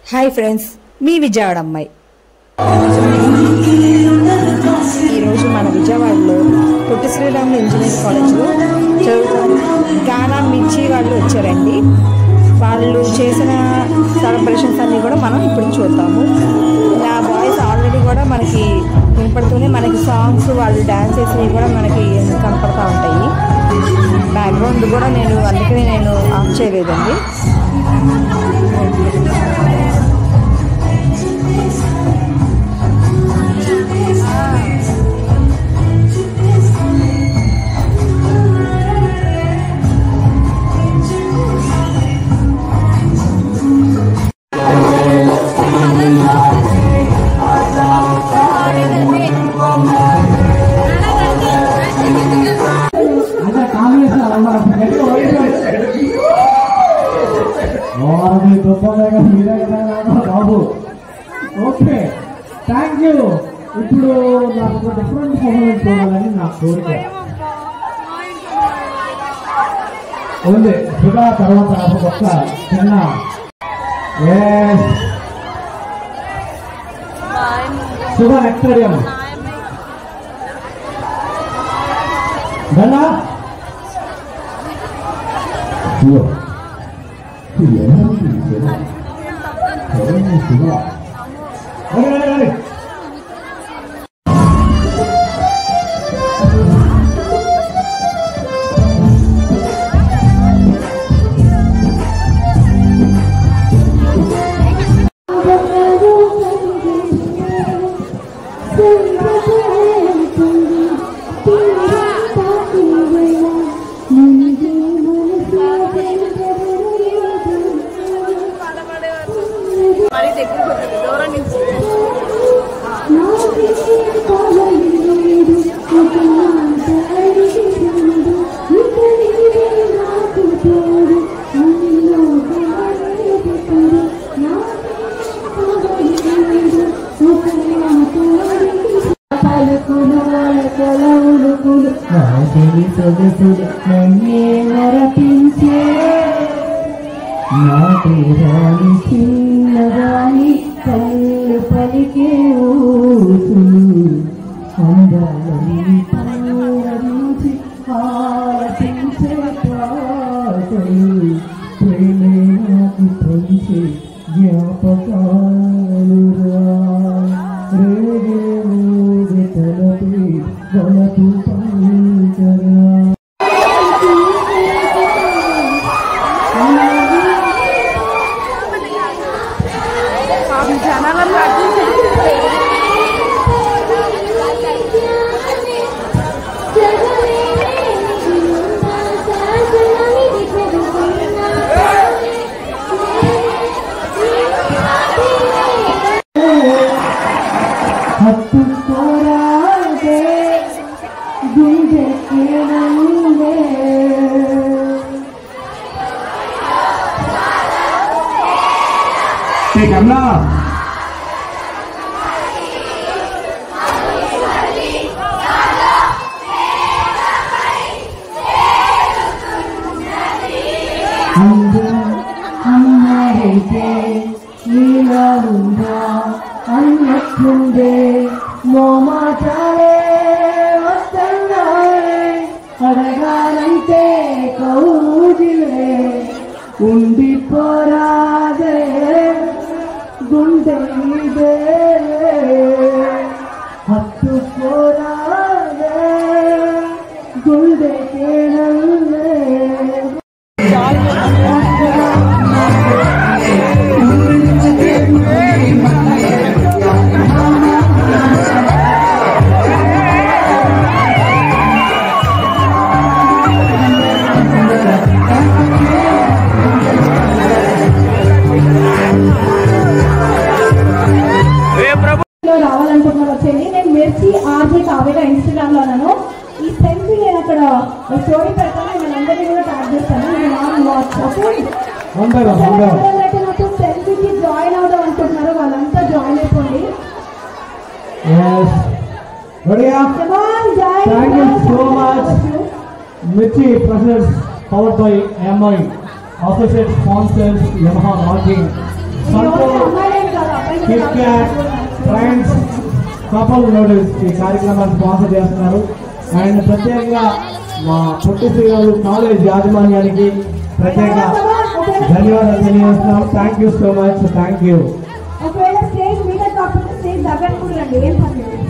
Hi friends, మీ విజయవాడ అమ్మాయి. ఈరోజు మన విజయవాడలో పొట్టి శ్రీరాములు ఇంజనీరింగ్ కాలేజ్లో చదువుతున్న గానా మిర్చి వాళ్ళు వచ్చారండి. వాళ్ళు చేసిన సెలబ్రేషన్స్ అన్నీ కూడా మనం ఇప్పుడు చూద్దాము. ఆ వాయిస్ ఆల్రెడీ కూడా మనకి వినపడుతూనే మనకి సాంగ్స్ వాళ్ళు డ్యాన్స్ చేసినవి కూడా మనకి కనపడతా ఉంటాయి. బ్యాక్గ్రౌండ్ కూడా అందుకనే నేను ఆఫ్ చేయలేదండి. బాబు ఓకే, థ్యాంక్ యూ. ఇప్పుడు నాకు డిఫరెంట్ పర్ఫార్మెన్స్ చూడాలని నా కోరిక ఉంది. సుధా తర్వాత ఒక చిన్న సుధా నెక్టరియం గన్నా మరపించే నాటి రాణి చిన్నదాని కళ్ళు పలికే ఊసు అందాలని పల్లవించి ఆలపించే పాటలు ప్రేమే నాకు పంచే జ్ఞాపకాలు రేగే ఊగే తలపి వలపు పంచరా. Kamla అందరైతే నీలా ఉందా అన్నట్టుండే మోమాటాలే వస్తున్నాయి అడగాలంటే కౌగిలే ఉండిపోరాదే గుండె మీదే హత్తుకోరాదే గుండె కేళల్లే. రావాలనుకుంటున్నా వచ్చేది. నేను మిర్చి ఆర్జే కావేగా ఇన్స్టాగ్రామ్ లో ఉన్నాను. ఈ సెల్ఫీ నేను అక్కడ స్టోరీ పెడతాను, నేను అందరినీ కూడా ట్యాగ్ చేస్తాను. నాకు సెల్ఫీకి జాయిన్ అవుదాం అనుకుంటున్నారు, వాళ్ళంతా జాయిన్ అయిపోండి. Mirchi presents powered by MI. Associate sponsors Yamaha Logging. Kit Kat friends couple noodles ఈ కార్యక్రమాన్ని స్పాన్సర్ చేస్తున్నారు. అండ్ ప్రత్యేకంగా మా పొట్టి శ్రీరాములు కాలేజ్ యాజమాన్యానికి ప్రత్యేక ధన్యవాదాలు తెలియజేస్తున్నాం. Thank you so much. Thank you. ఒకవేళ స్టేజ్ మీద కాకపోతే స్టేజ్ దగ్గర కూడా రండి, ఏం పర్లేదు.